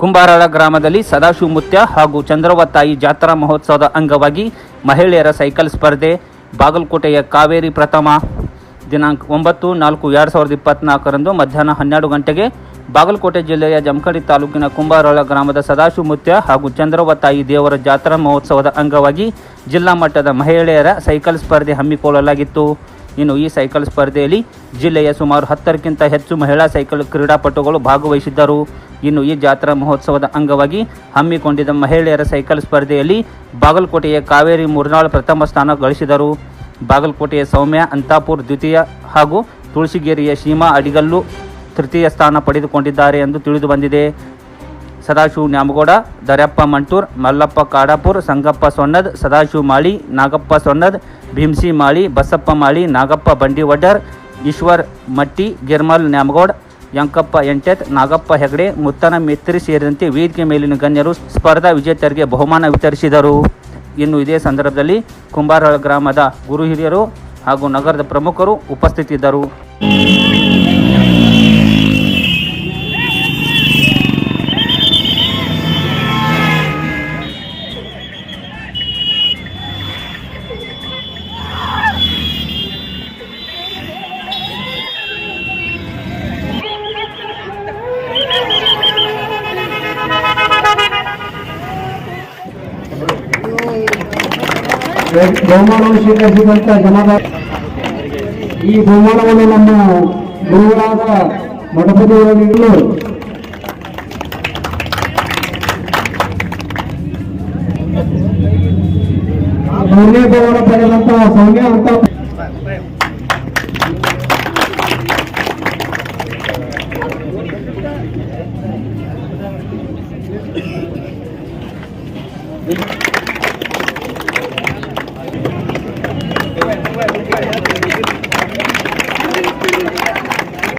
ಕುಂಬಾರಳ ಗ್ರಾಮದಲ್ಲಿ ಸದಾಶಿವಮೂರ್ತಿ ಹಾಗೂ ಚಂದ್ರವ್ವ ತಾಯಿ ಜಾತ್ರಾ ಮಹೋತ್ಸವದ ಅಂಗವಾಗಿ ಮಹಿಳೆಯರ ಸೈಕಲ್ ಸ್ಪರ್ಧೆ ಬಾಗಲಕೋಟೆಯ ಕಾವೇರಿ ಪ್ರಥಮ ದಿನಾಂಕ 9/4/2024 ಮಧ್ಯಾಹ್ನ 12 ಗಂಟೆಗೆ ಬಾಗಲಕೋಟೆ ಜಿಲ್ಲೆಯ ಜಮಖಂಡಿ ತಾಲೂಕಿನ ಕುಂಬಾರಳ ಗ್ರಾಮದ ಸದಾಶಿವಮೂರ್ತಿ ಹಾಗೂ ಚಂದ್ರವ್ವ ತಾಯಿ ದೇವರ ಜಾತ್ರಾ ಮಹೋತ್ಸವದ ಅಂಗವಾಗಿ ಜಿಲ್ಲಾ ಮಟ್ಟದ ಮಹಿಳೆಯರ ಸೈಕಲ್ ಸ್ಪರ್ಧೆ ಹಮ್ಮಿಕೊಳ್ಳಲಾಗಿತ್ತು. ಇನ್ನು ಈ ಸೈಕಲ್ ಸ್ಪರ್ಧೆಯಲ್ಲಿ ಜಿಲ್ಲೆಯ ಸುಮಾರು 10ಕ್ಕಿಂತ ಹೆಚ್ಚು ಮಹಿಳಾ ಸೈಕಲ್ ಕ್ರೀಡಾಪಟುಗಳು ಭಾಗವಹಿಸಿದ್ದರು. ಇನ್ನು ಈ ಜಾತ್ರಾ ಮಹೋತ್ಸವದ ಅಂಗವಾಗಿ ಹಮ್ಮಿಕೊಂಡಿದ್ದ ಮಹಿಳೆಯರ ಸೈಕಲ್ ಸ್ಪರ್ಧೆಯಲ್ಲಿ ಬಾಗಲಕೋಟೆಯ ಕಾವೇರಿ ಮೂರ್ನಾಳ್ ಪ್ರಥಮ ಸ್ಥಾನ ಗಳಿಸಿದರು. ಬಾಗಲಕೋಟೆಯ ಸೌಮ್ಯ ಅಂತಾಪುರ್ ದ್ವಿತೀಯ ಹಾಗೂ ತುಳಸಿಗೇರಿಯ ಸೀಮಾ ಅಡಿಗಲ್ಲು ತೃತೀಯ ಸ್ಥಾನ ಪಡೆದುಕೊಂಡಿದ್ದಾರೆ ಎಂದು ತಿಳಿದು ಬಂದಿದೆ. ಸದಾಶಿವ ನ್ಯಾಮಗೌಡ, ದರ್ಯಪ್ಪ ಮಂಟೂರ್, ಮಲ್ಲಪ್ಪ ಕಾಡಾಪುರ್, ಸಂಗಪ್ಪ ಸೊನ್ನದ್, ಸದಾಶಿವ ಮಾಳಿ, ನಾಗಪ್ಪ ಸೊನ್ನದ್, ಭೀಮ್ಸಿ ಮಾಳಿ, ಬಸಪ್ಪ ಮಾಳಿ, ನಾಗಪ್ಪ ಬಂಡಿವಡ್ಡರ್, ಈಶ್ವರ್ ಮಟ್ಟಿ, ಗಿರ್ಮಲ್ ನ್ಯಾಮಗೌಡ್, ಯಂಕಪ್ಪ ಎಂಟೆತ್, ನಾಗಪ್ಪ ಹೆಗಡೆ, ಮುತ್ತನ ಮಿತ್ರಿ ಸೇರಿದಂತೆ ವೇದಿಕೆ ಮೇಲಿನ ಗಣ್ಯರು ಸ್ಪರ್ಧಾ ವಿಜೇತರಿಗೆ ಬಹುಮಾನ ವಿತರಿಸಿದರು. ಇನ್ನು ಇದೇ ಸಂದರ್ಭದಲ್ಲಿ ಕುಂಬಾರಳ ಗ್ರಾಮದ ಗುರು ಹಿರಿಯರು ಹಾಗೂ ನಗರದ ಪ್ರಮುಖರು ಉಪಸ್ಥಿತಿದ್ದರು. ಬಹುಮಾನವನ್ನು ಸ್ವೀಕರಿಸಿದಂತ ಈ ಬಹುಮಾನವನ್ನು ನಮ್ಮ ಗುರುಗಳಾದ ಮಠಪತಿಯವರು ನೀಡಲು ಮೂರನೇ ಬಹುಮಾನ ಪಡೆದಂತ ಸೌಮ್ಯ ಅಂತ